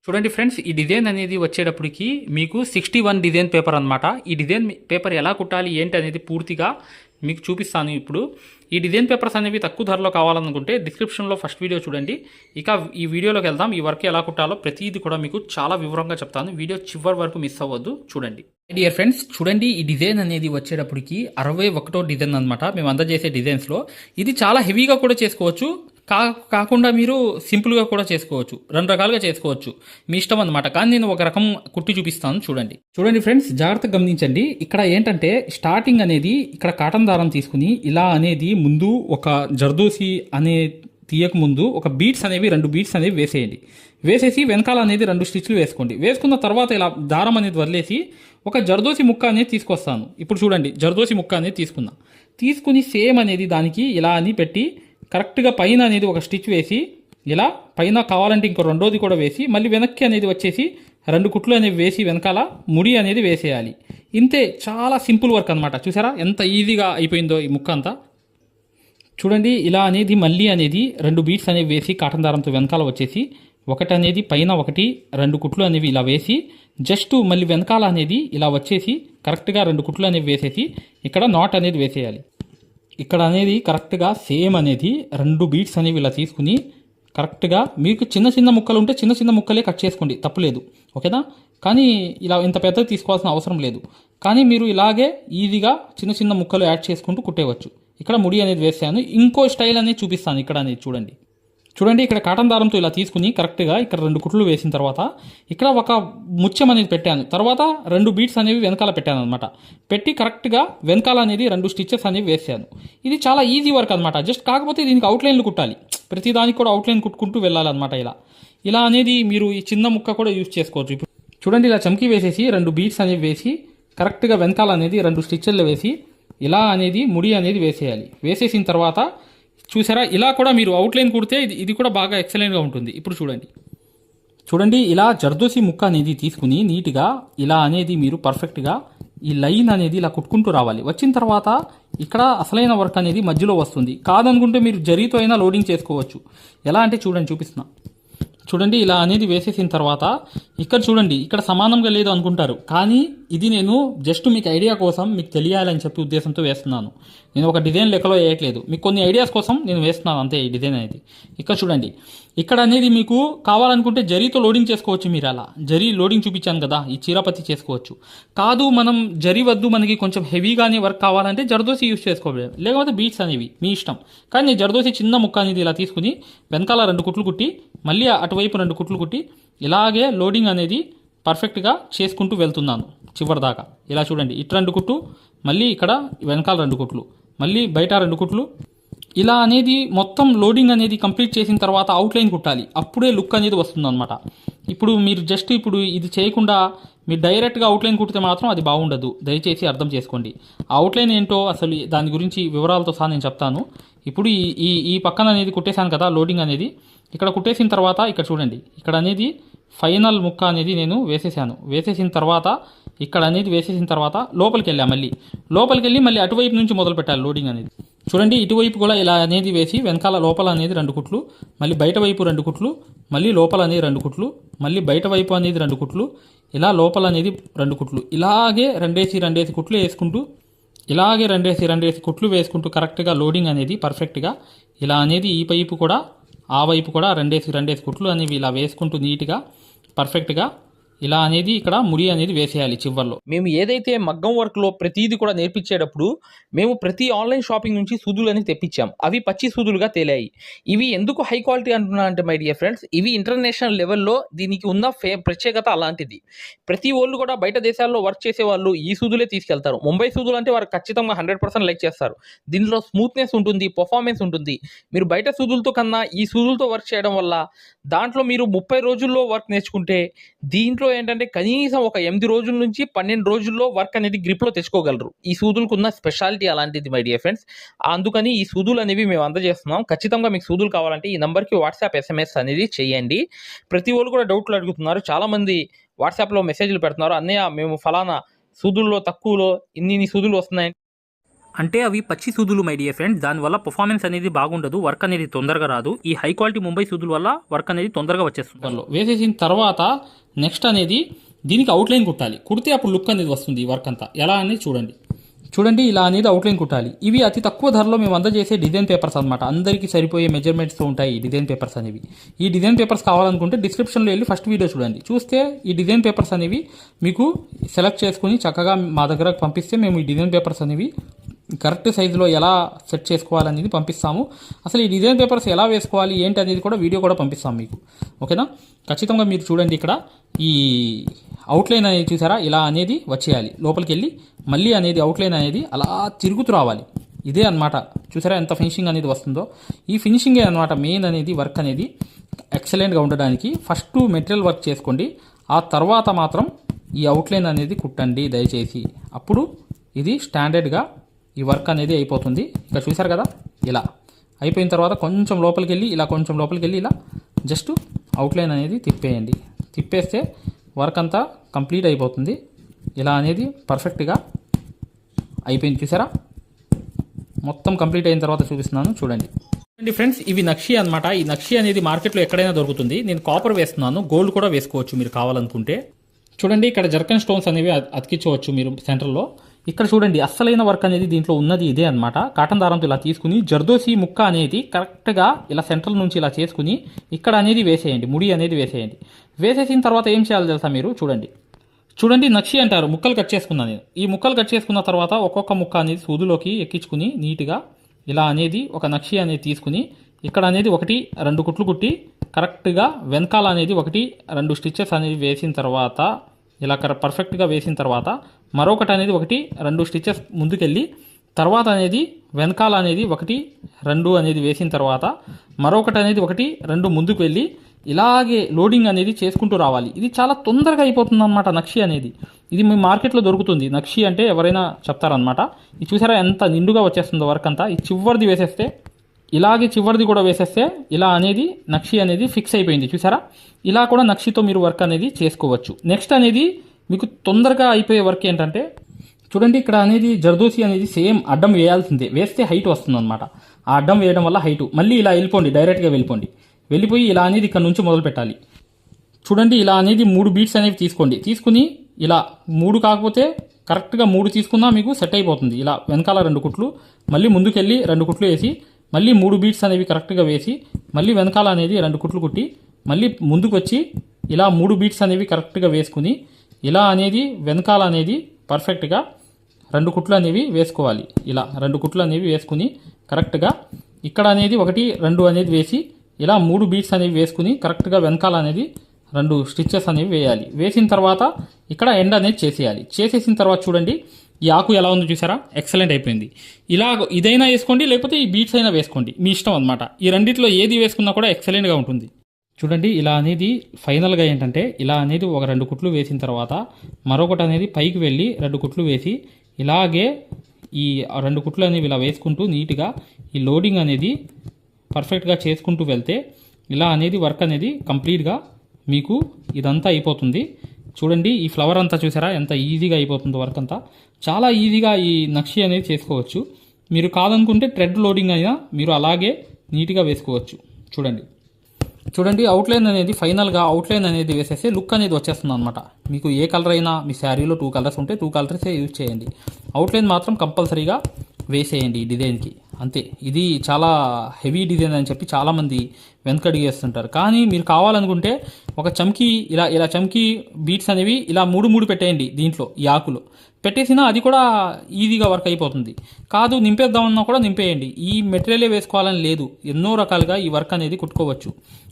చూడండి ఫ్రెండ్స్, ఈ డిజైన్ అనేది వచ్చేటప్పటికి మీకు 61 డిజైన్ పేపర్ అనమాట. ఈ డిజైన్ పేపర్ ఎలా కుట్టాలి ఏంటి అనేది పూర్తిగా మీకు చూపిస్తాను. ఇప్పుడు ఈ డిజైన్ పేపర్స్ అనేవి తక్కువ ధరలో కావాలనుకుంటే డిస్క్రిప్షన్లో ఫస్ట్ వీడియో చూడండి. ఇక ఈ వీడియోలోకి వెళ్దాం. ఈ వర్క్ ఎలా కుట్టాలో ప్రతిదీ కూడా మీకు చాలా వివరంగా చెప్తాను. వీడియో చివరి వరకు మిస్ అవ్వద్దు, చూడండి. డియర్ ఫ్రెండ్స్, చూడండి, ఈ డిజైన్ అనేది వచ్చేటప్పటికి 61వ డిజైన్ అనమాట. మేము అందజేసే డిజైన్స్లో ఇది చాలా హెవీగా కూడా చేసుకోవచ్చు, కాకుండా మీరు సింపుల్గా కూడా చేసుకోవచ్చు. రెండు రకాలుగా చేసుకోవచ్చు, మీ ఇష్టం అనమాట. కానీ నేను ఒక రకం కుట్టి చూపిస్తాను, చూడండి. చూడండి ఫ్రెండ్స్, జాగ్రత్తగా గమనించండి. ఇక్కడ ఏంటంటే స్టార్టింగ్ అనేది ఇక్కడ కాటన్ దారం తీసుకుని ఇలా అనేది ముందు ఒక జర్దోసి అనే తీయక ముందు ఒక బీట్స్ అనేవి 2 బీట్స్ అనేవి వేసేయండి. వేసేసి వెనకాల అనేది 2 స్టిచ్లు వేసుకోండి. వేసుకున్న తర్వాత ఇలా దారం అనేది వదిలేసి ఒక జర్దోసి ముక్క అనేది తీసుకొస్తాను. ఇప్పుడు చూడండి, జర్దోసి ముక్క అనేది తీసుకుని సేమ్ అనేది దానికి ఇలా అని పెట్టి కరెక్ట్గా పైన అనేది ఒక స్టిచ్ వేసి ఇలా పైన కావాలంటే ఇంకో రెండోది కూడా వేసి మళ్ళీ వెనక్కి అనేది వచ్చేసి 2 కుట్లు అనేవి వేసి వెనకాల ముడి అనేది వేసేయాలి. ఇంతే, చాలా సింపుల్ వర్క్ అనమాట. చూసారా ఎంత ఈజీగా అయిపోయిందో ఈ ముక్క అంతా. చూడండి, ఇలా అనేది మళ్ళీ అనేది 2 బీట్స్ అనేవి వేసి కాటన్ దారంతో వెనకాల వచ్చేసి ఒకటి అనేది పైన ఒకటి 2 కుట్లు అనేవి ఇలా వేసి జస్ట్ మళ్ళీ వెనకాల అనేది ఇలా వచ్చేసి కరెక్ట్గా 2 కుట్లు అనేవి వేసేసి ఇక్కడ నాట్ అనేది వేసేయాలి. ఇక్కడ అనేది కరెక్ట్గా సేమ్ అనేది 2 బీట్స్ అనేవి ఇలా తీసుకుని కరెక్ట్గా మీకు చిన్న చిన్న ముక్కలు ఉంటే చిన్న చిన్న ముక్కలే కట్ చేసుకోండి, తప్పులేదు, ఓకేనా. కానీ ఇలా ఇంత పెద్దగా తీసుకోవాల్సిన అవసరం లేదు. కానీ మీరు ఇలాగే ఈజీగా చిన్న చిన్న ముక్కలు యాడ్ చేసుకుంటూ కుట్టేవచ్చు. ఇక్కడ ముడి అనేది వేసాను. ఇంకో స్టైల్ అనేది చూపిస్తాను. ఇక్కడ అనేది చూడండి, ఇక్కడ కాటన్ దారంతో ఇలా తీసుకుని కరెక్ట్గా ఇక్కడ 2 కుట్లు వేసిన తర్వాత ఇక్కడ ఒక ముత్యం అనేది పెట్టాను. తర్వాత 2 బీట్స్ అనేవి వెనకాల పెట్టాను అనమాట. పెట్టి కరెక్ట్గా వెనకాల అనేది 2 స్టిచెస్ అనేవి వేసాను. ఇది చాలా ఈజీ వర్క్ అనమాట. జస్ట్ కాకపోతే దీనికి అవుట్లైన్లు కుట్టాలి. ప్రతి దానికి కూడా అవుట్లైన్ కుట్టుకుంటూ వెళ్ళాలన్నమాట. ఇలా అనేది మీరు ఈ చిన్న ముక్క కూడా యూజ్ చేసుకోవచ్చు. ఇప్పుడు చూడండి, ఇలా చమ్కీ వేసేసి 2 బీట్స్ అనేవి వేసి కరెక్ట్గా వెనకాల అనేది 2 స్టిచ్లు వేసి ఇలా అనేది ముడి అనేది వేసేయాలి. వేసేసిన తర్వాత చూసారా, ఇలా కూడా మీరు అవుట్లైన్ కుడితే ఇది కూడా బాగా ఎక్సలెంట్గా ఉంటుంది. ఇప్పుడు చూడండి, ఇలా జర్దోసి ముక్క అనేది తీసుకుని నీట్గా ఇలా అనేది మీరు పర్ఫెక్ట్గా ఈ లైన్ అనేది ఇలా కుట్టుకుంటూ రావాలి. వచ్చిన తర్వాత ఇక్కడ అసలైన వర్క్ అనేది మధ్యలో వస్తుంది. కాదనుకుంటే మీరు జరీతో అయినా లోడింగ్ చేసుకోవచ్చు. ఎలా అంటే చూపిస్తున్నా. చూడండి, ఇలా అనేది వేసేసిన తర్వాత ఇక్కడ చూడండి, ఇక్కడ సమానంగా లేదు అనుకుంటారు. కానీ ఇది నేను జస్ట్ మీకు ఐడియా కోసం మీకు తెలియాలని చెప్పి ఉద్దేశంతో వేస్తున్నాను. నేను ఒక డిజైన్ లెక్కలో వేయట్లేదు, మీకు కొన్ని ఐడియాస్ కోసం నేను వేస్తున్నాను అంతే. ఈ డిజైన్ అనేది ఇక్కడ చూడండి, ఇక్కడ అనేది మీకు కావాలనుకుంటే జరీతో లోడింగ్ చేసుకోవచ్చు. మీరు అలా జరీ లోడింగ్ చూపించాను కదా, ఈ చీరపత్తి చేసుకోవచ్చు. కాదు మనం జరీ వద్దు, మనకి కొంచెం హెవీగానే వర్క్ కావాలంటే జర్దోసి యూజ్ చేసుకోవాలి, లేకపోతే బీట్స్ అనేవి మీ ఇష్టం. కానీ నేను జర్దోసి చిన్న ముక్క అనేది ఇలా తీసుకుని వెనకాల 2 కుట్లు కుట్టి మళ్ళీ అటువైపు 2 కుట్లు కుట్టి ఇలాగే లోడింగ్ అనేది పర్ఫెక్ట్గా చేసుకుంటూ వెళ్తున్నాను చివరి దాకా. ఇలా చూడండి, ఇటు 2 కుట్లు, మళ్ళీ ఇక్కడ వెనకాల 2 కుట్లు, మళ్ళీ బయట 2 కుట్లు. ఇలా అనేది మొత్తం లోడింగ్ అనేది కంప్లీట్ చేసిన తర్వాత అవుట్లైన్ కుట్టాలి. అప్పుడే లుక్ అనేది వస్తుంది అనమాట. ఇప్పుడు మీరు జస్ట్ ఇప్పుడు ఇది చేయకుండా మీరు డైరెక్ట్గా అవుట్లైన్ కుట్టితే మాత్రం అది బాగుండదు. దయచేసి అర్థం చేసుకోండి. ఆ అవుట్లైన్ ఏంటో అసలు దాని గురించి వివరాలతో సహా నేను చెప్తాను. ఇప్పుడు ఈ పక్కన అనేది కుట్టేశాను కదా లోడింగ్ అనేది. ఇక్కడ కుట్టేసిన తర్వాత ఇక్కడ చూడండి, ఇక్కడ అనేది ఫైనల్ ముక్క అనేది నేను వేసేసిన తర్వాత ఇక్కడ అనేది వేసేసిన తర్వాత లోపలికి వెళ్ళి మళ్ళీ అటువైపు నుంచి మొదలు పెట్టాలి లోడింగ్ అనేది. చూడండి, ఇటువైపు కూడా ఇలా అనేది వేసి వెనకాల లోపల అనేది 2 కుట్లు, మళ్ళీ బయట వైపు 2 కుట్లు, మళ్ళీ లోపల అనేది 2 కుట్లు, మళ్ళీ బయట వైపు అనేది 2 కుట్లు, ఇలా లోపల అనేది 2 కుట్లు, ఇలాగే 2 కుట్లు వేసుకుంటూ ఇలాగే 2 కుట్లు వేసుకుంటూ కరెక్ట్గా లోడింగ్ అనేది పర్ఫెక్ట్గా ఇలా అనేది ఈ వైపు కూడా ఆ వైపు కూడా 2 కుట్లు అనేవి ఇలా వేసుకుంటూ నీట్గా పర్ఫెక్ట్గా ఇలా అనేది ఇక్కడ ముడి అనేది వేసేయాలి చివర్లో. మేము ఏదైతే మగ్గం వర్క్లో ప్రతిదీ కూడా నేర్పించేటప్పుడు మేము ప్రతి ఆన్లైన్ షాపింగ్ నుంచి సూదులు అనేది తెప్పించాం. అవి పచ్చి సూదులుగా తేలాయి. ఇవి ఎందుకు హై క్వాలిటీ అంటున్నా అంటే మై డియర్ ఫ్రెండ్స్, ఇవి ఇంటర్నేషనల్ లెవెల్లో దీనికి ఉన్న ప్రత్యేకత అలాంటిది. ప్రతి వాళ్ళు కూడా బయట దేశాల్లో వర్క్ చేసే వాళ్ళు ఈ సూదులే తీసుకెళ్తారు. ముంబై సూదులు అంటే వారు ఖచ్చితంగా 100% లైక్ చేస్తారు. దీనిలో స్మూత్నెస్ ఉంటుంది, పర్ఫార్మెన్స్ ఉంటుంది. మీరు బయట సూదులతో కన్నా ఈ సూదులతో వర్క్ చేయడం వల్ల దాంట్లో మీరు 30 రోజుల్లో వర్క్ నేర్చుకుంటే దీంట్లో ఏంటంటే కనీసం ఒక 8 రోజుల నుంచి 12 రోజుల్లో వర్క్ అనేది గ్రిప్లో తెచ్చుకోగలరు. ఈ సూదులకు ఉన్న స్పెషాలిటీ అలాంటిది మై డియర్ ఫ్రెండ్స్. అందుకని ఈ సూదులు అనేవి మేము అందజేస్తున్నాం. ఖచ్చితంగా మీకు సూదులు కావాలంటే ఈ నెంబర్కి వాట్సాప్ SMS అనేది చేయండి. ప్రతి వాళ్ళు కూడా డౌట్లు అడుగుతున్నారు. చాలామంది వాట్సాప్లో మెసేజ్లు పెడుతున్నారు, అన్నయ్య మేము ఫలానా సూదుల్లో తక్కువలో ఇన్ని సూదులు వస్తున్నాయి. అంటే అవి పచ్చి సూదులు మై డియర్ ఫ్రెండ్స్. దానివల్ల పర్ఫార్మెన్స్ అనేది బాగుండదు, వర్క్ అనేది తొందరగా రాదు. ఈ హై క్వాలిటీ ముంబై సూదుల వల్ల వర్క్ అనేది తొందరగా వచ్చేస్తుంది. వేసేసిన తర్వాత నెక్స్ట్ అనేది దీనికి అవుట్లైన్ కుట్టాలి. కుడితే అప్పుడు లుక్ అనేది వస్తుంది. ఈ వర్క్ అంతా ఎలా అనేది చూడండి ఇలా అనేది అవుట్లైన్ కుట్టాలి. ఇవి అతి తక్కువ ధరలో మేము అందజేసే డిజైన్ పేపర్స్ అనమాట. అందరికీ సరిపోయే మెజర్మెంట్స్తో ఉంటాయి ఈ డిజైన్ పేపర్స్ అనేవి. ఈ డిజైన్ పేపర్స్ కావాలనుకుంటే డిస్క్రిప్షన్లో వెళ్ళి ఫస్ట్ వీడియో చూడండి. చూస్తే ఈ డిజైన్ పేపర్స్ అనేవి మీకు సెలెక్ట్ చేసుకుని చక్కగా మా దగ్గరకు పంపిస్తే మేము ఈ డిజైన్ పేపర్స్ అనేవి కరెక్ట్ సైజులో ఎలా సెట్ చేసుకోవాలనేది పంపిస్తాము. అసలు ఈ డిజైన్ పేపర్స్ ఎలా వేసుకోవాలి ఏంటి అనేది కూడా వీడియో కూడా పంపిస్తాం మీకు. ఓకేనా? ఖచ్చితంగా మీరు చూడండి. ఇక్కడ ఈ అవుట్లైన్ అనేది చూసారా, ఇలా అనేది వచ్చేయాలి. లోపలికి వెళ్ళి మళ్ళీ అనేది అవుట్లైన్ అనేది అలా తిరుగుతూ రావాలి. ఇదే అనమాట. చూసారా ఎంత ఫినిషింగ్ అనేది వస్తుందో. ఈ ఫినిషింగే అనమాట మెయిన్ అనేది వర్క్ అనేది ఎక్సలెంట్గా ఉండడానికి. ఫస్ట్ మెటీరియల్ వర్క్ చేసుకోండి, ఆ తర్వాత మాత్రం ఈ అవుట్లైన్ అనేది కుట్టండి దయచేసి. అప్పుడు ఇది స్టాండర్డ్గా ఈ వర్క్ అనేది అయిపోతుంది. ఇక్కడ చూసారు కదా, ఇలా అయిపోయిన తర్వాత కొంచెం లోపలికి వెళ్ళి ఇలా జస్ట్ అవుట్లైన్ అనేది తిప్పేయండి. తిప్పేస్తే వర్క్ అంతా కంప్లీట్ అయిపోతుంది. ఇలా అనేది పర్ఫెక్ట్గా అయిపోయింది. చూసారా, మొత్తం కంప్లీట్ అయిన తర్వాత చూపిస్తున్నాను చూడండి. ఫ్రెండ్స్, ఇవి నక్షి అనమాట. ఈ నక్షి అనేది మార్కెట్లో ఎక్కడైనా దొరుకుతుంది. నేను కాపర్ వేస్తున్నాను, గోల్డ్ కూడా వేసుకోవచ్చు మీరు కావాలనుకుంటే. చూడండి, ఇక్కడ జర్కన్ స్టోన్స్ అనేవి అతికించవచ్చు మీరు సెంటర్లో. ఇక్కడ చూడండి, అస్సలైన వర్క్ అనేది దీంట్లో ఉన్నది ఇదే అనమాట. కాటన్ దారంతో ఇలా తీసుకుని జర్దోసి ముక్క అనేది కరెక్ట్గా ఇలా సెంటర్ నుంచి ఇలా చేసుకుని ఇక్కడ అనేది వేసేయండి, ముడి అనేది వేసేయండి. వేసేసిన తర్వాత ఏం చేయాలో తెలుసా మీరు? చూడండి నక్షి అంటారు, ముక్కలు కట్ చేసుకున్నాను నేను. ఈ ముక్కలు కట్ చేసుకున్న తర్వాత ఒక్కొక్క ముక్క అనేది సూదులోకి ఎక్కించుకుని నీట్గా ఇలా అనేది ఒక నక్షి అనేది తీసుకుని ఇక్కడ అనేది 1-2 కుట్లు కుట్టి కరెక్ట్గా వెనకాల అనేది 1-2 స్టిచ్చెస్ అనేది వేసిన తర్వాత ఇలా పర్ఫెక్ట్గా వేసిన తర్వాత మరొకటి అనేది 1-2 స్టిచ్చెస్ ముందుకెళ్ళి తర్వాత అనేది వెనకాల అనేది 1-2 అనేది వేసిన తర్వాత మరొకటి అనేది 1-2 ముందుకు వెళ్ళి ఇలాగే లోడింగ్ అనేది చేసుకుంటూ రావాలి. ఇది చాలా తొందరగా అయిపోతుంది అనమాట నక్షి అనేది. ఇది మీ మార్కెట్లో దొరుకుతుంది. నక్షి అంటే ఎవరైనా చెప్తారనమాట. ఇది చూసారా ఎంత నిండుగా వచ్చేస్తుందో వర్క్ అంతా. ఈ చివరిది వేసేస్తే ఇలాగే చివరిది కూడా వేసేస్తే ఇలా అనేది నక్షి అనేది ఫిక్స్ అయిపోయింది. చూసారా, ఇలా కూడా నక్షితో మీరు వర్క్ అనేది చేసుకోవచ్చు. నెక్స్ట్ అనేది మీకు తొందరగా అయిపోయే వర్క్ ఏంటంటే చూడండి, ఇక్కడ అనేది జర్దోసి అనేది సేమ్ అడ్డం వేయాల్సిందే. వేస్తే హైట్ వస్తుంది అనమాట. ఆ అడ్డం వేయడం వల్ల హైట్ మళ్ళీ ఇలా వెళ్ళిపోండి, డైరెక్ట్గా వెళ్ళిపోయి ఇలా అనేది ఇక్కడ నుంచి మొదలు పెట్టాలి. చూడండి, ఇలా అనేది 3 బీట్స్ అనేవి తీసుకుని ఇలా 3 కాకపోతే కరెక్ట్గా 3 తీసుకున్నా మీకు సెట్ అయిపోతుంది. ఇలా వెనకాల 2 కుట్లు మళ్ళీ ముందుకెళ్ళి 2 కుట్లు వేసి మళ్ళీ 3 బీట్స్ అనేవి కరెక్ట్గా వేసి మళ్ళీ వెనకాల అనేది 2 కుట్లు కుట్టి మళ్ళీ ముందుకు వచ్చి ఇలా 3 బీట్స్ అనేవి కరెక్ట్గా వేసుకుని ఇలా అనేది వెనకాల అనేది పర్ఫెక్ట్గా 2 కుట్లు అనేవి వేసుకోవాలి. ఇలా 2 కుట్లు అనేవి వేసుకుని కరెక్ట్గా ఇక్కడ అనేది 1-2 అనేది వేసి ఇలా 3 బీట్స్ అనేవి వేసుకుని కరెక్ట్గా వెనకాల అనేది 2 స్టిచ్చెస్ అనేవి వేయాలి. వేసిన తర్వాత ఇక్కడ ఎండ్ అనేది చేసేసిన తర్వాత చూడండి, ఈ ఆకు ఎలా ఉందో చూసారా, ఎక్సలెంట్ అయిపోయింది. ఇలా ఇదైనా వేసుకోండి, లేకపోతే ఈ బీట్స్ అయినా వేసుకోండి, మీ ఇష్టం అనమాట. ఈ రెండిట్లో ఏది వేసుకున్నా కూడా ఎక్సలెంట్గా ఉంటుంది. చూడండి, ఇలా అనేది ఫైనల్గా ఏంటంటే ఇలా అనేది 2 కుట్లు వేసిన తర్వాత మరొకటి అనేది పైకి వెళ్ళి 2 కుట్లు వేసి ఇలాగే ఈ 2 కుట్లు అనేవి ఇలా వేసుకుంటూ నీట్గా ఈ లోడింగ్ అనేది పర్ఫెక్ట్గా చేసుకుంటూ వెళ్తే ఇలా అనేది వర్క్ అనేది కంప్లీట్గా మీకు ఇదంతా అయిపోతుంది. చూడండి, ఈ ఫ్లవర్ అంతా చూసారా ఎంత ఈజీగా అయిపోతుందో వర్క్ అంతా. చాలా ఈజీగా ఈ నక్షి అనేది చేసుకోవచ్చు. మీరు కాదనుకుంటే థ్రెడ్ లోడింగ్ అయినా మీరు అలాగే నీట్గా వేసుకోవచ్చు. చూడండి అవుట్లైన్ అనేది ఫైనల్గా అవుట్లైన్ అనేది వేసేస్తే లుక్ అనేది వచ్చేస్తుంది అనమాట. మీకు ఏ కలర్ అయినా మీ శారీలో 2 కలర్స్ ఉంటే 2 కలర్సే యూజ్ చేయండి. అవుట్లైన్ మాత్రం కంపల్సరీగా వేసేయండి ఈ డిజైన్కి, అంతే. ఇది చాలా హెవీ డిజైన్ అని చెప్పి చాలామంది వెనకడుగు వేస్తుంటారు. కానీ మీరు కావాలనుకుంటే ఒక చమ్కీ ఇలా చమ్కీ బీట్స్ అనేవి ఇలా 3 పెట్టేయండి దీంట్లో, ఈ ఆకులో పెట్టేసినా అది కూడా ఈజీగా వర్క్ అయిపోతుంది. కాదు నింపేద్దామన్నా కూడా నింపేయండి. ఈ మెటీరియలే వేసుకోవాలని లేదు, ఎన్నో రకాలుగా ఈ వర్క్ అనేది కుట్టుకోవచ్చు.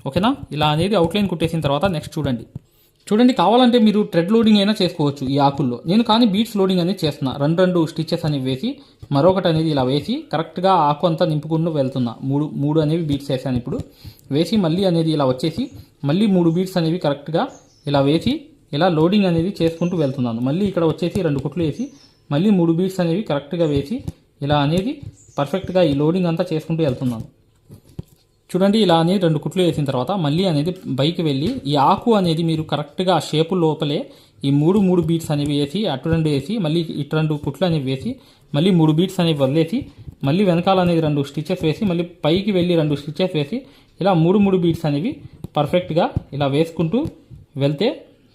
ఓకేనా? ఇలా అనేది అవుట్లైన్ కుట్టేసిన తర్వాత నెక్స్ట్ చూడండి కావాలంటే మీరు థ్రెడ్ లోడింగ్ అయినా చేసుకోవచ్చు ఈ ఆకుల్లో. నేను కానీ బీట్స్ లోడింగ్ అనేది చేస్తున్నా. 2 స్టిచ్చెస్ అనేవి వేసి మరొకటి అనేది ఇలా వేసి కరెక్ట్గా ఆకు అంతా నింపుకుంటూ వెళ్తున్నా. 3 అనేవి బీట్స్ వేసాను ఇప్పుడు. వేసి మళ్ళీ అనేది ఇలా వచ్చేసి మళ్ళీ 3 బీట్స్ అనేవి కరెక్ట్గా ఇలా వేసి ఇలా లోడింగ్ అనేది చేసుకుంటూ వెళ్తున్నాను. మళ్ళీ ఇక్కడ వచ్చేసి 2 కుట్లు వేసి మళ్ళీ 3 బీట్స్ అనేవి కరెక్ట్గా వేసి ఇలా అనేది పర్ఫెక్ట్గా ఈ లోడింగ్ అంతా చేసుకుంటూ వెళ్తున్నాను. చూడండి, ఇలా అనేది 2 కుట్లు వేసిన తర్వాత మళ్ళీ అనేది పైకి వెళ్ళి ఈ ఆకు అనేది మీరు కరెక్ట్గా షేపు లోపలే ఈ మూడు బీట్స్ అనేవి వేసి అటు 2 వేసి మళ్ళీ ఇటు 2 కుట్లు అనేవి వేసి మళ్ళీ 3 బీట్స్ అనేవి వదిలేసి మళ్ళీ వెనకాల అనేది 2 స్టిచెస్ వేసి మళ్ళీ పైకి వెళ్ళి 2 స్టిచెస్ వేసి ఇలా 3 బీట్స్ అనేవి పర్ఫెక్ట్గా ఇలా వేసుకుంటూ వెళ్తే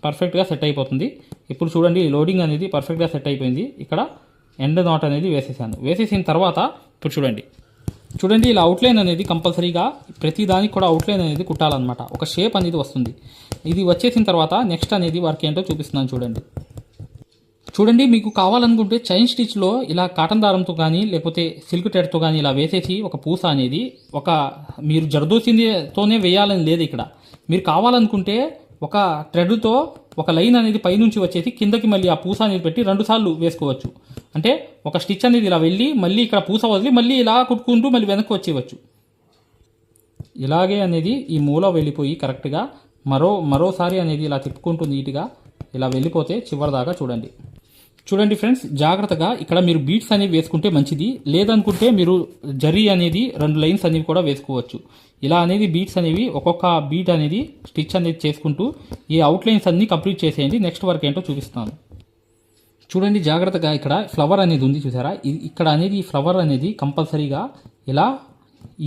పర్ఫెక్ట్గా సెట్ అయిపోతుంది. ఇప్పుడు చూడండి ఈ లోడింగ్ అనేది పర్ఫెక్ట్గా సెట్ అయిపోయింది. ఇక్కడ ఎండ్ నాట్ అనేది వేసేసాను. వేసేసిన తర్వాత ఇప్పుడు చూడండి ఇలా అవుట్లైన్ అనేది కంపల్సరీగా ప్రతి దానికి కూడా అవుట్లైన్ అనేది కుట్టాలన్నమాట. ఒక షేప్ అనేది వస్తుంది. ఇది వచ్చేసిన తర్వాత నెక్స్ట్ అనేది వర్క్ ఏంటో చూపిస్తున్నాను చూడండి. మీకు కావాలనుకుంటే చైన్ స్టిచ్లో ఇలా కాటన్ దారంతో కానీ లేకపోతే సిల్క్ థ్రెడ్తో కానీ ఇలా వేసేసి ఒక పూస అనేది మీరు జర్దోసితోనే వేయాలని లేదు. ఇక్కడ మీరు కావాలనుకుంటే ఒక థ్రెడ్తో ఒక లైన్ అనేది పైనుంచి వచ్చేసి కిందకి మళ్ళీ ఆ పూస అనేది పెట్టి 2 సార్లు వేసుకోవచ్చు. అంటే ఒక స్టిచ్ అనేది ఇలా వెళ్ళి మళ్ళీ ఇక్కడ పూస వదిలి మళ్ళీ ఇలా కుట్టుకుంటూ మళ్ళీ వెనక్కి వచ్చేయవచ్చు. ఇలాగే అనేది ఈ మూల వెళ్ళిపోయి కరెక్ట్గా మరోసారి అనేది ఇలా తిప్పుకుంటూ నీట్గా ఇలా వెళ్ళిపోతే చివరిదాకా చూడండి ఫ్రెండ్స్, జాగ్రత్తగా ఇక్కడ మీరు బీట్స్ అనేవి వేసుకుంటే మంచిది. లేదనుకుంటే మీరు జరీ అనేది 2 లైన్స్ అనేవి కూడా వేసుకోవచ్చు. ఇలా అనేది బీట్స్ అనేవి ఒక్కొక్క బీట్ అనేది స్టిచ్ అనేది చేసుకుంటూ ఈ అవుట్లైన్స్ అన్ని కంప్లీట్ చేసేయండి. నెక్స్ట్ వర్క్ ఏంటో చూపిస్తాను చూడండి. జాగ్రత్తగా ఇక్కడ ఫ్లవర్ అనేది ఉంది చూసారా, ఇక్కడ అనేది ఈ ఫ్లవర్ అనేది కంపల్సరీగా ఇలా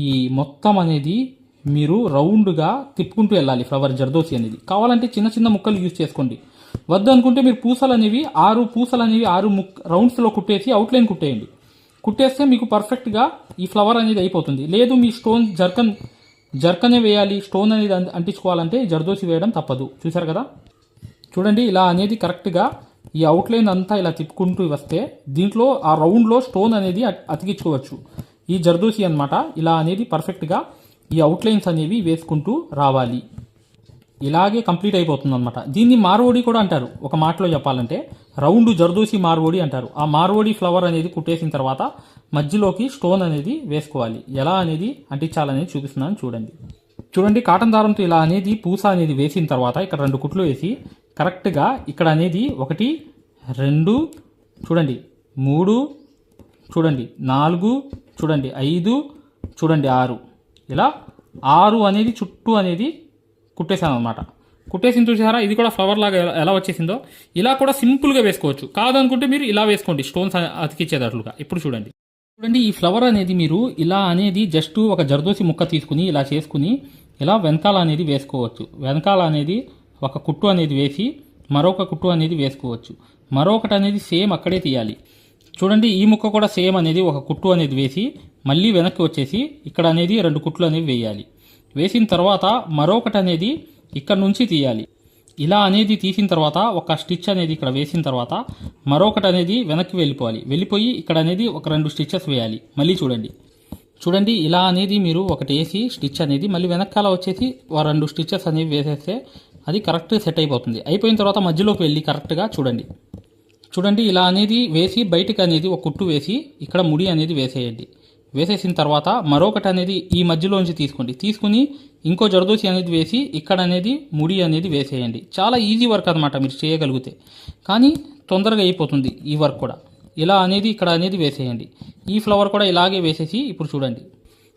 ఈ మొత్తం అనేది మీరు రౌండ్గా తిప్పుకుంటూ వెళ్ళాలి. ఫ్లవర్ జర్దోసి అనేది కావాలంటే చిన్న ముక్కలు యూజ్ చేసుకోండి. వద్దు అనుకుంటే మీరు పూసలు అనేవి 6 రౌండ్స్లో కుట్టేసి అవుట్లైన్ కుట్టేస్తే మీకు పర్ఫెక్ట్గా ఈ ఫ్లవర్ అనేది అయిపోతుంది. లేదు మీ స్టోన్ జర్కనే వేయాలి, స్టోన్ అనేది అంటించుకోవాలంటే జర్దోసి వేయడం తప్పదు. చూసారు కదా, చూడండి ఇలా అనేది కరెక్ట్గా ఈ అవుట్లైన్ అంతా ఇలా తిప్పుకుంటూ వస్తే దీంట్లో ఆ రౌండ్లో స్టోన్ అనేది అతికించుకోవచ్చు. ఈ జర్దోసి అన్నమాట. ఇలా అనేది పర్ఫెక్ట్గా ఈ అవుట్లైన్స్ అనేవి వేసుకుంటూ రావాలి. ఇలాగే కంప్లీట్ అయిపోతుంది అనమాట. దీన్ని మార్వోడి కూడా అంటారు. ఒక మాటలో చెప్పాలంటే రౌండ్ జర్దోసి మార్వోడి అంటారు. ఆ మార్వోడి ఫ్లవర్ అనేది కుట్టేసిన తర్వాత మధ్యలోకి స్టోన్ అనేది వేసుకోవాలి. ఎలా అనేది అంటించాలనేది చూపిస్తున్నాను చూడండి. కాటన్ దారంతో ఇలా అనేది పూస అనేది వేసిన తర్వాత ఇక్కడ 2 కుట్లు వేసి కరెక్ట్గా ఇక్కడ అనేది 1 2 చూడండి 3 చూడండి 4 చూడండి 5 చూడండి 6 ఇలా 6 అనేది చుట్టూ అనేది కుట్టేసాను అనమాట. కుట్టేసిన చూసారా, ఇది కూడా ఫ్లవర్ లాగా ఎలా వచ్చేసిందో ఇలా కూడా సింపుల్గా వేసుకోవచ్చు. కాదనుకుంటే మీరు ఇలా వేసుకోండి స్టోన్స్ అతికిచ్చేటట్లుగా. ఇప్పుడు చూడండి ఈ ఫ్లవర్ అనేది మీరు ఇలా అనేది జస్ట్ ఒక జర్దోసి ముక్క తీసుకుని ఇలా చేసుకుని ఇలా వెనకాల అనేది వేసుకోవచ్చు. వెనకాల అనేది ఒక కుట్టు అనేది వేసి మరొక కుట్టు అనేది వేసుకోవచ్చు. మరొకటి అనేది సేమ్ అక్కడే తీయాలి. చూడండి ఈ ముక్క కూడా సేమ్ అనేది ఒక కుట్టు అనేది వేసి మళ్ళీ వెనక్కి వచ్చేసి ఇక్కడ అనేది 2 కుట్లు అనేవి వేయాలి. వేసిన తర్వాత మరొకటి అనేది ఇక్కడ నుంచి తీయాలి. ఇలా అనేది తీసిన తర్వాత ఒక స్టిచ్ అనేది ఇక్కడ వేసిన తర్వాత మరొకటి అనేది వెనక్కి వెళ్ళిపోయి ఇక్కడ అనేది ఒక 2 స్టిచెస్ వేయాలి. మళ్ళీ చూడండి ఇలా అనేది మీరు ఒకటి వేసి స్టిచ్ అనేది మళ్ళీ వెనకాల వచ్చేసి 2 స్టిచెస్ అనేవి వేసేస్తే అది కరెక్ట్గా సెట్ అయిపోతుంది. అయిపోయిన తర్వాత మధ్యలోకి వెళ్ళి కరెక్ట్గా చూడండి ఇలా అనేది వేసి బయటకు అనేది ఒక కుట్టు వేసి ఇక్కడ ముడి అనేది వేసేయండి. వేసేసిన తర్వాత మరొకటి అనేది ఈ మధ్యలోంచి తీసుకుని ఇంకో జర్దోసి అనేది వేసి ఇక్కడ అనేది ముడి అనేది వేసేయండి. చాలా ఈజీ వర్క్ అనమాట మీరు చేయగలిగితే, కానీ తొందరగా అయిపోతుంది ఈ వర్క్ కూడా. ఇలా అనేది ఇక్కడ అనేది వేసేయండి. ఈ ఫ్లవర్ కూడా ఇలాగే వేసేసి ఇప్పుడు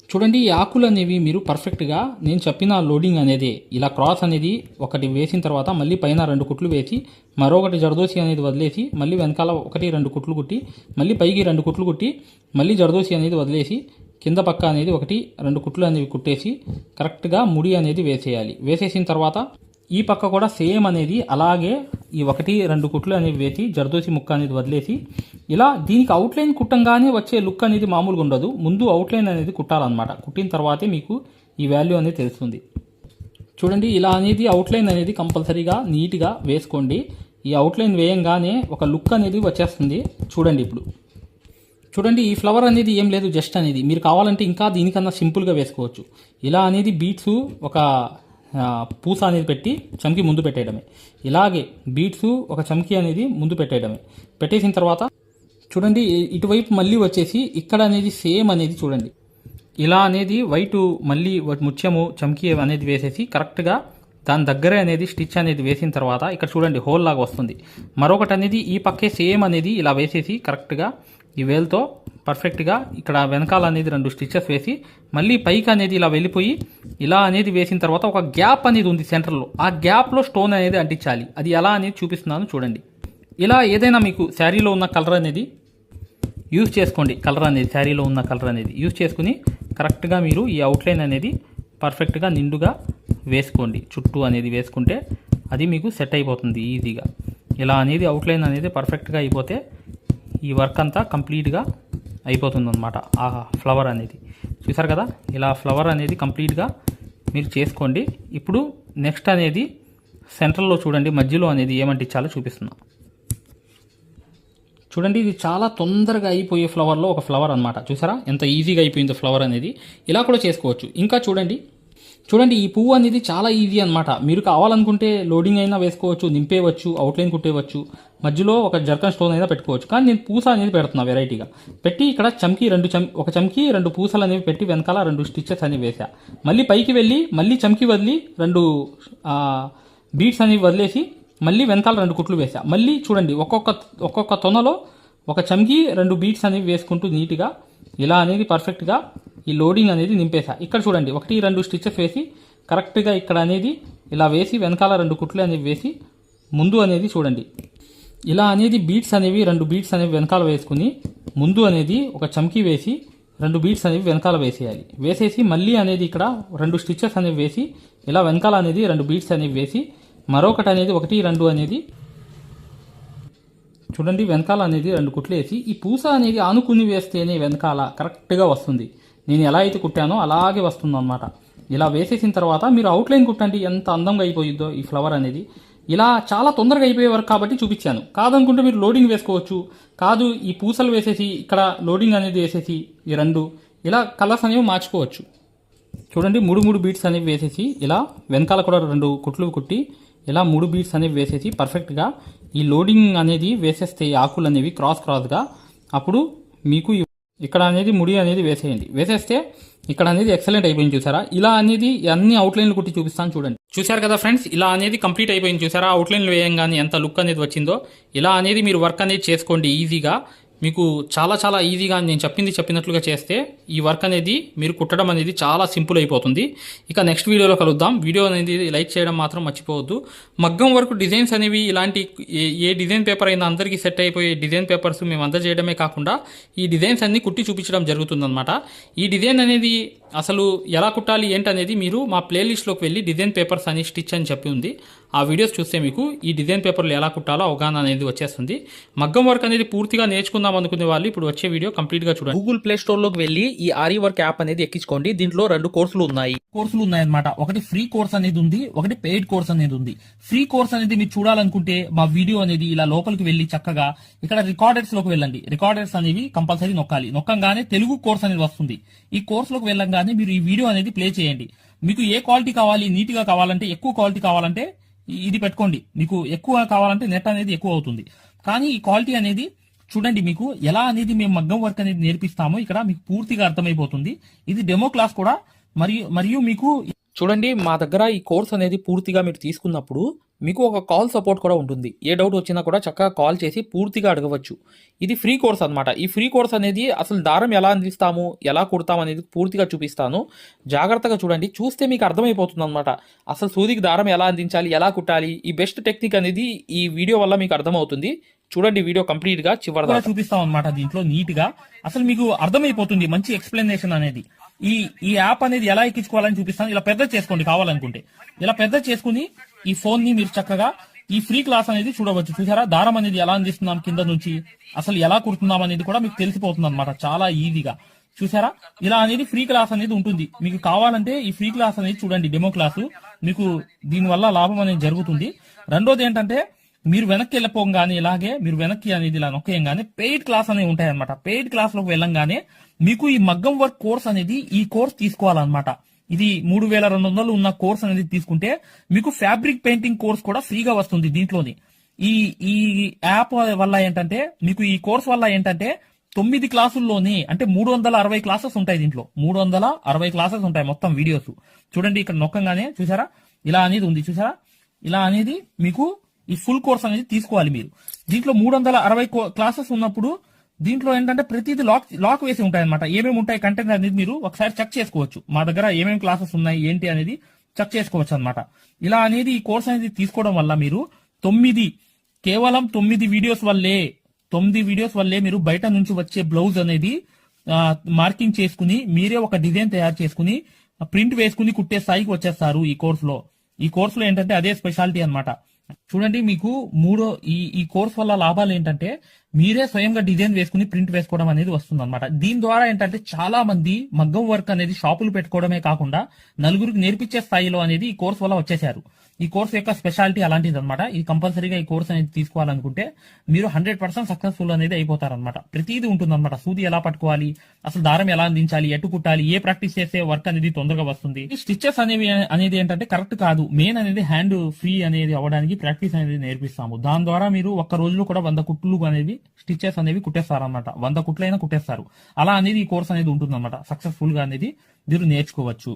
చూడండి ఈ ఆకులు అనేవి మీరు పర్ఫెక్ట్గా నేను చెప్పిన లోడింగ్ అనేది ఇలా క్రాస్ అనేది ఒకటి వేసిన తర్వాత మళ్ళీ పైన 2 కుట్లు వేసి మరొకటి జర్దోసి అనేది వదిలేసి మళ్ళీ వెనకాల 1 2 కుట్లు కుట్టి మళ్ళీ పైకి 2 కుట్లు కుట్టి మళ్ళీ జర్దోసి అనేది వదిలేసి కింద పక్క అనేది 1 2 కుట్లు అనేవి కుట్టేసి కరెక్ట్గా ముడి అనేది వేసేయాలి. వేసేసిన తర్వాత ఈ పక్క కూడా సేమ్ అనేది అలాగే ఈ 1 2 కుట్లు అనేవి వేసి జర్దోసి ముక్క అనేది వదిలేసి ఇలా దీనికి అవుట్లైన్ కుట్టంగానే వచ్చే లుక్ అనేది మామూలుగా ఉండదు. ముందు అవుట్లైన్ అనేది కుట్టాలన్నమాట. కుట్టిన తర్వాతే మీకు ఈ వాల్యూ అనేది తెలుస్తుంది. చూడండి ఇలా అనేది అవుట్లైన్ అనేది కంపల్సరీగా నీట్గా వేసుకోండి. ఈ అవుట్లైన్ వేయంగానే ఒక లుక్ అనేది వచ్చేస్తుంది. చూడండి ఈ ఫ్లవర్ అనేది ఏం లేదు, జస్ట్ అనేది మీరు కావాలంటే ఇంకా దీనికన్నా సింపుల్గా వేసుకోవచ్చు. ఇలా అనేది బీట్స్ ఒక పూస అనేది పెట్టి చమ్కి ముందు పెట్టేయడమే. ఇలాగే బీట్స్ ఒక చమ్కి అనేది ముందు పెట్టేయడమే. పెట్టేసిన తర్వాత చూడండి ఇటువైపు మళ్ళీ వచ్చేసి ఇక్కడ అనేది సేమ్ అనేది చూడండి ఇలా అనేది వైట్ మళ్ళీ ముత్యము చమ్కి అనేది వేసేసి కరెక్ట్గా దాని దగ్గరే అనేది స్టిచ్ అనేది వేసిన తర్వాత ఇక్కడ చూడండి హోల్ లాగా వస్తుంది. మరొకటి అనేది ఈ పక్కే సేమ్ అనేది ఇలా వేసేసి కరెక్ట్గా ఈ వేల్తో పర్ఫెక్ట్గా ఇక్కడ వెనకాల అనేది 2 స్టిచెస్ వేసి మళ్ళీ పైకి అనేది ఇలా వెళ్ళిపోయి ఇలా అనేది వేసిన తర్వాత ఒక గ్యాప్ అనేది ఉంది సెంటర్లో. ఆ గ్యాప్లో స్టోన్ అనేది అంటించాలి. అది ఎలా అనేది చూపిస్తున్నాను చూడండి. ఇలా ఏదైనా మీకు శారీలో ఉన్న కలర్ అనేది యూజ్ చేసుకోండి. కలర్ అనేది శారీలో ఉన్న కలర్ అనేది యూజ్ చేసుకుని కరెక్ట్గా మీరు ఈ అవుట్లైన్ అనేది పర్ఫెక్ట్గా నిండుగా వేసుకోండి. చుట్టూ అనేది వేసుకుంటే అది మీకు సెట్ అయిపోతుంది ఈజీగా. ఇలా అనేది అవుట్లైన్ అనేది పర్ఫెక్ట్గా అయిపోతే ఈ వర్క్ అంతా కంప్లీట్గా అయిపోతుంది అనమాట. ఆ ఫ్లవర్ అనేది చూసారు కదా, ఇలా ఫ్లవర్ అనేది కంప్లీట్గా మీరు చేసుకోండి. ఇప్పుడు నెక్స్ట్ అనేది సెంటర్లో చూడండి, మధ్యలో అనేది ఏమంటించాలో చూపిస్తున్నా చూడండి. ఇది చాలా తొందరగా అయిపోయే ఫ్లవర్లో ఒక ఫ్లవర్ అనమాట. చూసారా ఎంత ఈజీగా అయిపోయిందో ఫ్లవర్ అనేది. ఇలా కూడా చేసుకోవచ్చు. ఇంకా చూడండి ఈ పువ్వు అనేది చాలా ఈజీ అనమాట. మీరు కావాలనుకుంటే లోడింగ్ అయినా వేసుకోవచ్చు, నింపేయవచ్చు, అవుట్లైన్ కుట్టేయవచ్చు, మధ్యలో ఒక జర్కన్ స్టోన్ అయినా పెట్టుకోవచ్చు. కానీ నేను పూస అనేది పెడుతున్నా వెరైటీగా పెట్టి ఇక్కడ చమ్కి ఒక చమ్కి 2 పూసలు అనేవి పెట్టి వెనకాల 2 స్టిచెస్ అనేవి వేసా. మళ్ళీ పైకి వెళ్ళి మళ్ళీ చమ్కి వదిలి 2 బీడ్స్ అనేవి వదిలేసి మళ్ళీ వెనకాల 2 కుట్లు వేసా. మళ్ళీ చూడండి ఒక్కొక్క తొనలో ఒక చమ్కి 2 బీడ్స్ అనేవి వేసుకుంటూ నీట్గా ఇలా అనేది పర్ఫెక్ట్గా ఈ లోడింగ్ అనేది నింపేసా. ఇక్కడ చూడండి 1-2 స్టిచెస్ వేసి కరెక్ట్గా ఇక్కడ అనేది ఇలా వేసి వెనకాల 2 కుట్లు అనేవి వేసి ముందు అనేది చూడండి ఇలా అనేది బీడ్స్ అనేవి 2 బీడ్స్ అనేవి వెనకాల వేసుకుని ముందు అనేది ఒక చమ్కీ వేసి 2 బీడ్స్ అనేవి వెనకాల వేసేయాలి. వేసేసి మళ్ళీ అనేది ఇక్కడ 2 స్టిచెస్ అనేవి వేసి ఇలా వెనకాల అనేది 2 బీడ్స్ అనేవి వేసి మరొకటి అనేది 1-2 అనేది చూడండి వెనకాల అనేది 2 కుట్లు వేసి ఈ పూస అనేది ఆనుకుని వేస్తేనే వెనకాల కరెక్ట్గా వస్తుంది. నేను ఎలా అయితే కుట్టానో అలాగే వస్తుంది అనమాట. ఇలా వేసేసిన తర్వాత మీరు అవుట్లైన్ కుట్టండి, ఎంత అందంగా అయిపోయిద్దో ఈ ఫ్లవర్ అనేది. ఇలా చాలా తొందరగా అయిపోయే వరకు కాబట్టి చూపించాను. కాదనుకుంటే మీరు లోడింగ్ వేసుకోవచ్చు. కాదు ఈ పూసలు వేసేసి ఇక్కడ లోడింగ్ అనేది వేసేసి ఈ 2 ఇలా కలర్స్ అనేవి మార్చుకోవచ్చు. చూడండి 3 బీట్స్ అనేవి వేసేసి ఇలా వెనకాల కూడా 2 కుట్లు కుట్టి ఇలా 3 బీట్స్ అనేవి వేసేసి పర్ఫెక్ట్గా ఈ లోడింగ్ అనేది వేసేస్తే ఈ ఆకులు అనేవి క్రాస్గా అప్పుడు మీకు ఇక్కడ అనేది ముడి అనేది వేసేయండి. వేసేస్తే ఇక్కడ అనేది ఎక్సలెంట్ అయిపోయింది. చూసారా ఇలా అనేది అన్ని అవుట్లైన్లు కుట్టి చూపిస్తాను చూడండి. చూసారు కదా ఫ్రెండ్స్, ఇలా అనేది కంప్లీట్ అయిపోయింది. చూసారా అవుట్లైన్లు వేయంగానే ఎంత లుక్ అనేది వచ్చిందో. ఇలా అనేది మీరు వర్క్ అనేది చేసుకోండి ఈజీగా. మీకు చాలా ఈజీగా నేను చెప్పినట్లుగా చేస్తే ఈ వర్క్ అనేది మీరు కుట్టడం అనేది చాలా సింపుల్ అయిపోతుంది. ఇక నెక్స్ట్ వీడియోలో కలుద్దాం. వీడియో అనేది లైక్ చేయడం మాత్రం మర్చిపోవద్దు. మగ్గం వర్క్ డిజైన్స్ అనేవి ఇలాంటి ఏ డిజైన్ పేపర్ అయినా అందరికీ సెట్ అయిపోయే డిజైన్ పేపర్స్ మేము అందజేయడమే కాకుండా ఈ డిజైన్స్ అన్ని కుట్టి చూపించడం జరుగుతుందన్నమాట. ఈ డిజైన్ అనేది అసలు ఎలా కుట్టాలి ఏంటనేది మీరు మా ప్లేలిస్ట్లోకి వెళ్ళి డిజైన్ పేపర్స్ అని స్టిచ్ అని చెప్పి ఉంది. ఆ వీడియోస్ చూస్తే మీకు ఈ డిజైన్ పేపర్లు ఎలా కుట్టాలో అవగాహన అనేది వచ్చేస్తుంది. మగ్గం వర్క్ అనేది పూర్తిగా నేర్చుకుందాం అనుకునే వాళ్ళు ఇప్పుడు వచ్చే వీడియో కంప్లీట్గా చూడండి. గూగుల్ ప్లే స్టోర్లోకి వెళ్ళి ఈ ఆరి వర్క్ యాప్ అనేది ఎక్కించుకోండి. దీంట్లో 2 కోర్సులు ఉన్నాయన్నమాట. ఒకటి ఫ్రీ కోర్స్ అనేది ఉంది, ఒకటి పెయిడ్ కోర్స్ అనేది ఉంది. ఫ్రీ కోర్స్ అనేది మీరు చూడాలనుకుంటే మా వీడియో అనేది ఇలా లోపలికి వెళ్ళి చక్కగా ఇక్కడ రికార్డర్స్ లోకి వెళ్ళండి. రికార్డర్స్ అనేవి కంపల్సరీ నొక్కంగానే తెలుగు కోర్స్ అనేది వస్తుంది. ఈ కోర్స్ లోకి వెళ్ళంగానే మీరు ఈ వీడియో అనేది ప్లే చేయండి. మీకు ఏ క్వాలిటీ కావాలి, నీట్ గా కావాలంటే, ఎక్కువ క్వాలిటీ కావాలంటే ఇది పెట్టుకోండి. మీకు ఎక్కువ కావాలంటే నెట్ అనేది ఎక్కువ అవుతుంది. కానీ ఈ క్వాలిటీ అనేది చూడండి, మీకు ఎలా అనేది మేము మగ్గం వర్క్ అనేది నేర్పిస్తామో ఇక్కడ మీకు పూర్తిగా అర్థమైపోతుంది. ఇది డెమో క్లాస్ కూడా. మరియు మీకు చూడండి మా దగ్గర ఈ కోర్స్ అనేది పూర్తిగా మీరు తీసుకున్నప్పుడు మీకు ఒక కాల్ సపోర్ట్ కూడా ఉంటుంది. ఏ డౌట్ వచ్చినా కూడా చక్కగా కాల్ చేసి పూర్తిగా అడగవచ్చు. ఇది ఫ్రీ కోర్స్ అనమాట. ఈ ఫ్రీ కోర్స్ అనేది అసలు దారం ఎలా అందిస్తాము, ఎలా కుడతాం అనేది పూర్తిగా చూపిస్తాను. జాగ్రత్తగా చూడండి, చూస్తే మీకు అర్థమైపోతుంది అనమాట. అసలు సూదికి దారం ఎలా అందించాలి, ఎలా కుట్టాలి, ఈ బెస్ట్ టెక్నిక్ అనేది ఈ వీడియో వల్ల మీకు అర్థమవుతుంది. చూడండి వీడియో కంప్లీట్ గా చివరిగా చూపిస్తాం అనమాట. దీంట్లో నీట్ గా అసలు మీకు అర్థమైపోతుంది. మంచి ఎక్స్ప్లెనేషన్ అనేది ఈ యాప్ అనేది ఎలా ఎక్కించుకోవాలని చూపిస్తాను. ఇలా పెద్ద చేసుకోండి కావాలనుకుంటే. ఇలా పెద్ద చేసుకుని ఈ ఫోన్ ని మీరు చక్కగా ఈ ఫ్రీ క్లాస్ అనేది చూడవచ్చు. చూసారా దారం అనేది ఎలా అందిస్తున్నాం కింద నుంచి, అసలు ఎలా కుడుతున్నాం అనేది కూడా మీకు తెలిసిపోతుంది అనమాట చాలా ఈజీగా. చూసారా ఇలా అనేది ఫ్రీ క్లాస్ అనేది ఉంటుంది. మీకు కావాలంటే ఈ ఫ్రీ క్లాస్ అనేది చూడండి, డెమో క్లాసు. మీకు దీనివల్ల లాభం అనేది జరుగుతుంది. రెండోది ఏంటంటే మీరు వెనక్కి వెళ్ళిపోగానే ఇలాగే మీరు వెనక్కి అనేది ఇలా నొక్కేయంగానే పెయిడ్ క్లాస్ అనేవి ఉంటాయన్నమాట. పెయిడ్ క్లాస్ లోకి వెళ్ళంగానే మీకు ఈ మగ్గం వర్క్ కోర్స్ అనేది ఈ కోర్స్ తీసుకోవాలన్నమాట. ఇది 3200 ఉన్న కోర్స్ అనేది తీసుకుంటే మీకు ఫ్యాబ్రిక్ పెయింటింగ్ కోర్స్ కూడా ఫ్రీగా వస్తుంది దీంట్లోని. ఈ యాప్ వల్ల ఏంటంటే మీకు ఈ కోర్స్ వల్ల ఏంటంటే 9 క్లాసుల్లోని అంటే 360 క్లాసెస్ ఉంటాయి. దీంట్లో 360 క్లాసెస్ ఉంటాయి మొత్తం వీడియోస్. చూడండి ఇక్కడ నొక్కంగానే చూసారా ఇలా అనేది ఉంది. చూసారా ఇలా అనేది మీకు ఈ ఫుల్ కోర్స్ అనేది తీసుకోవాలి మీరు. దీంట్లో 360 క్లాసెస్ ఉన్నప్పుడు దీంట్లో ఏంటంటే ప్రతిదీ లాక్ వేసి ఉంటాయి అనమాట. ఏమేమి ఉంటాయి కంటెంట్ అనేది మీరు ఒకసారి చెక్ చేసుకోవచ్చు. మా దగ్గర ఏమేమి క్లాసెస్ ఉన్నాయి ఏంటి అనేది చెక్ చేసుకోవచ్చు అనమాట. ఇలా అనేది ఈ కోర్స్ అనేది తీసుకోవడం వల్ల మీరు కేవలం 9 వీడియోస్ వల్లే మీరు బయట నుంచి వచ్చే బ్లౌజ్ అనేది మార్కింగ్ చేసుకుని మీరే ఒక డిజైన్ తయారు చేసుకుని ప్రింట్ వేసుకుని కుట్టే స్థాయికి వచ్చేస్తారు ఈ కోర్సులో ఏంటంటే అదే స్పెషాలిటీ అన్నమాట. చూడండి, మీకు ఈ కోర్స్ వల్ల లాభాలు ఏంటంటే మీరే స్వయంగా డిజైన్ వేసుకుని ప్రింట్ వేసుకోవడం అనేది వస్తుంది అనమాట. దీని ద్వారా ఏంటంటే చాలా మంది మగ్గం వర్క్ అనేది షాపులు పెట్టుకోవడమే కాకుండా నలుగురికి నేర్పించే స్థాయిలో అనేది ఈ కోర్స్ వల్ల వచ్చేసారు. ఈ కోర్స్ యొక్క స్పెషాలిటీ అలాంటిది అనమాట. ఇది కంపల్సరీగా ఈ కోర్స్ అనేది తీసుకోవాలనుకుంటే మీరు 100% సక్సెస్ఫుల్ అనేది అయిపోతారనమాట. ప్రతిదీ ఉంటుందన్నమాట. సూది ఎలా పట్టుకోవాలి, అసలు దారం ఎలా అందించాలి, ఎటు కుట్టాలి, ఏ ప్రాక్టీస్ చేస్తే వర్క్ అనేది తొందరగా వస్తుంది. ఈ స్టిచెస్ అనేది ఏంటంటే కరెక్ట్ కాదు. మెయిన్ అనేది హ్యాండ్ ఫ్రీ అనేది అవ్వడానికి ప్రాక్టీస్ అనేది నేర్పిస్తాము. దాని ద్వారా మీరు ఒక్క రోజులో కూడా 100 కుట్లు అనేవి స్టిచెస్ అనేవి కుట్టేస్తారనమాట. 100 కుట్లైనా కుట్టేస్తారు. అలా అనేది ఈ కోర్స్ అనేది ఉంటుందన్నమాట. సక్సెస్ఫుల్ గా అనేది మీరు నేర్చుకోవచ్చు.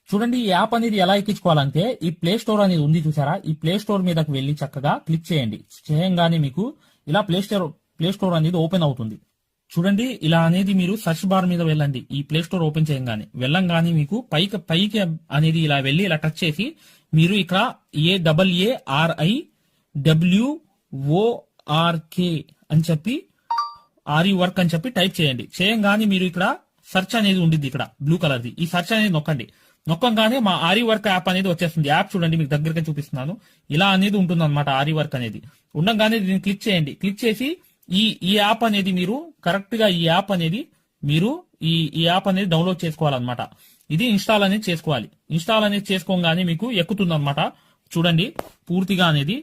చూడండి, ఈ యాప్ అనేది ఎలా ఎక్కించుకోవాలంటే ఈ ప్లే స్టోర్ అనేది ఉంది చూసారా, ఈ ప్లే స్టోర్ మీదకి వెళ్ళి చక్కగా క్లిక్ చేయండి. చేయంగానే మీకు ఇలా ప్లే స్టోర్ అనేది ఓపెన్ అవుతుంది. చూడండి, ఇలా అనేది మీరు సెర్చ్ బార్ మీద వెళ్ళండి. ఈ ప్లే స్టోర్ ఓపెన్ వెళ్ళంగానే మీకు పైకి అనేది ఇలా వెళ్ళి ఇలా టచ్ చేసి మీరు ఇక్కడ AARIWORK అని చెప్పి ఆరి వర్క్ అని చెప్పి టైప్ చేయండి. చేయంగానే మీరు ఇక్కడ సెర్చ్ అనేది ఉండిద్ది, ఇక్కడ బ్లూ కలర్ది. ఈ సెర్చ్ అనేది నొక్కంగానే మా ఆరి వర్క్ యాప్ అనేది వచ్చేస్తుంది. యాప్ చూడండి, మీకు దగ్గరగా చూపిస్తున్నాను. ఇలా అనేది ఉంటుంది అనమాట. ఆరి వర్క్ అనేది ఉండగానే దీన్ని క్లిక్ చేయండి. క్లిక్ చేసి ఈ యాప్ అనేది మీరు కరెక్ట్ గా ఈ యాప్ అనేది డౌన్లోడ్ చేసుకోవాలన్నమాట. ఇది ఇన్స్టాల్ అనేది చేసుకోవాలి. ఇన్స్టాల్ అనేది చేసుకోగానే మీకు ఎక్కుతుంది అనమాట. చూడండి, పూర్తిగా అనేది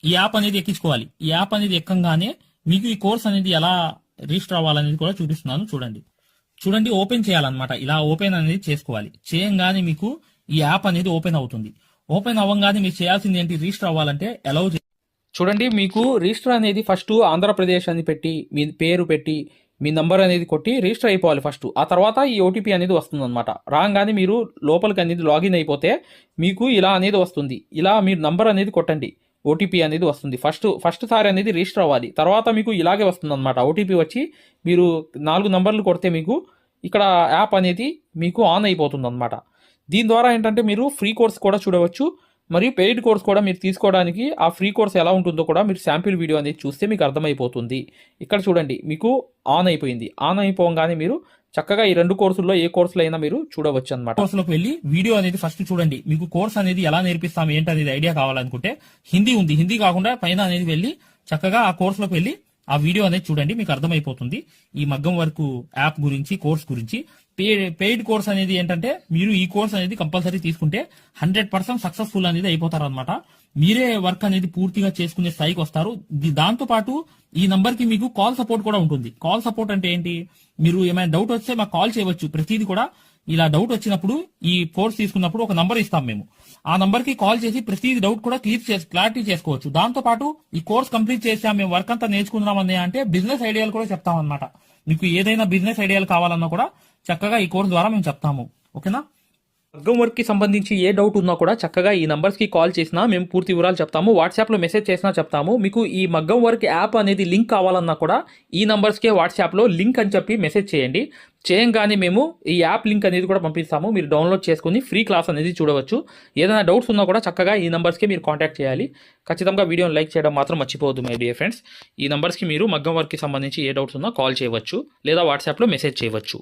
ఈ యాప్ అనేది ఎక్కించుకోవాలి. ఈ యాప్ అనేది ఎక్కంగానే మీకు ఈ కోర్స్ అనేది ఎలా రిజిస్టర్ అవ్వాలనేది కూడా చూపిస్తున్నాను. చూడండి, ఓపెన్ చేయాలన్నమాట. ఇలా ఓపెన్ అనేది చేసుకోవాలి. చేయంగానే మీకు ఈ యాప్ అనేది ఓపెన్ అవుతుంది. ఓపెన్ అవ్వగానే మీరు చేయాల్సింది ఏంటి, రిజిస్టర్ అవ్వాలంటే అలౌ. చూడండి, మీకు రిజిస్టర్ అనేది ఫస్ట్ ఆంధ్రప్రదేశ్ అని పెట్టి మీ పేరు పెట్టి మీ నంబర్ అనేది కొట్టి రిజిస్టర్ అయిపోవాలి ఫస్ట్. ఆ తర్వాత ఈ ఓటీపీ అనేది వస్తుంది అనమాట. రాగానే మీరు లోపలికి అనేది లాగిన్ అయిపోతే మీకు ఇలా అనేది వస్తుంది. ఇలా మీరు నంబర్ అనేది కొట్టండి, ఓటీపీ అనేది వస్తుంది. ఫస్ట్ సారి అనేది రిజిస్టర్ అవ్వాలి. తర్వాత మీకు ఇలాగే వస్తుంది అనమాట. ఓటీపీ వచ్చి మీరు 4 నంబర్లు కొడితే మీకు ఇక్కడ యాప్ అనేది మీకు ఆన్ అయిపోతుంది అనమాట. దీని ద్వారా ఏంటంటే మీరు ఫ్రీ కోర్స్ కూడా చూడవచ్చు, మరియు పెయిడ్ కోర్స్ కూడా మీరు తీసుకోవడానికి ఆ ఫ్రీ కోర్స్ ఎలా ఉంటుందో కూడా మీరు శాంపిల్ వీడియో అనేది చూస్తే మీకు అర్థమైపోతుంది. ఇక్కడ చూడండి, మీకు ఆన్ అయిపోయింది. ఆన్ అయిపోగానే మీరు చక్కగా ఈ 2 కోర్సుల్లో ఏ కోర్సులో అయినా మీరు చూడవచ్చు అనమాట. కోర్సులోకి వెళ్ళి వీడియో అనేది ఫస్ట్ చూడండి. మీకు కోర్స్ అనేది ఎలా నేర్పిస్తాం ఏంటనేది ఐడియా కావాలనుకుంటే హిందీ ఉంది. హిందీ కాకుండా పైన అనేది వెళ్ళి చక్కగా ఆ కోర్సులోకి వెళ్ళి ఆ వీడియో అనేది చూడండి, మీకు అర్థమైపోతుంది ఈ మగ్గం వర్క్ యాప్ గురించి, కోర్స్ గురించి. పెయిడ్ కోర్స్ అనేది ఏంటంటే మీరు ఈ కోర్స్ అనేది కంపల్సరీ తీసుకుంటే 100% సక్సెస్ఫుల్ అనేది అయిపోతారనమాట. మీరే వర్క్ అనేది పూర్తిగా చేసుకునే స్థాయికి వస్తారు. దాంతో పాటు ఈ నంబర్ కి మీకు కాల్ సపోర్ట్ కూడా ఉంటుంది. కాల్ సపోర్ట్ అంటే ఏంటి, మీరు ఏమైనా డౌట్ వస్తే మాకు కాల్ చేయవచ్చు. ప్రతిదీ కూడా ఇలా డౌట్ వచ్చినప్పుడు ఈ కోర్స్ తీసుకున్నప్పుడు ఒక నంబర్ ఇస్తాం మేము. ఆ నంబర్ కి కాల్ చేసి ప్రతి డౌట్ కూడా క్లారిటీ చేసుకోవచ్చు. దాంతో పాటు ఈ కోర్స్ కంప్లీట్ చేసాం, మేము వర్క్ అంతా నేర్చుకుందామని అంటే బిజినెస్ ఐడియాలు కూడా చెప్తాం అనమాట. మీకు ఏదైనా బిజినెస్ ఐడియాలు కావాలన్నా కూడా చక్కగా ఈ కోర్స్ ద్వారా మేము చెప్తాము. ఓకేనా? మగ్గం వర్క్కి సంబంధించి ఏ డౌట్ ఉన్నా కూడా చక్కగా ఈ నంబర్స్కి కాల్ చేసినా మేము పూర్తి వివరాలు చెప్తాము. వాట్సాప్లో మెసేజ్ చేసినా చెప్తాము. మీకు ఈ మగ్గం వర్క్ యాప్ అనేది లింక్ కావాలన్నా కూడా ఈ నంబర్స్కే వాట్సాప్లో లింక్ అని చెప్పి మెసేజ్ చేయండి. చేయంగానే మేము ఈ యాప్ లింక్ అనేది కూడా పంపిస్తాము. మీరు డౌన్లోడ్ చేసుకుని ఫ్రీ క్లాస్ అనేది చూడవచ్చు. ఏదైనా డౌట్స్ ఉన్నా కూడా చక్కగా ఈ నంబర్స్కి మీరు కాంటాక్ట్ చేయాలి. ఖచ్చితంగా వీడియోని లైక్ చేయడం మాత్రం మర్చిపోవద్దు మై డియర్ ఫ్రెండ్స్. ఈ నంబర్స్కి మీరు మగ్గం వర్క్కి సంబంధించి ఏ డౌట్స్ ఉన్నా కాల్ చేయవచ్చు లేదా వాట్సాప్లో మెసేజ్ చేయవచ్చు.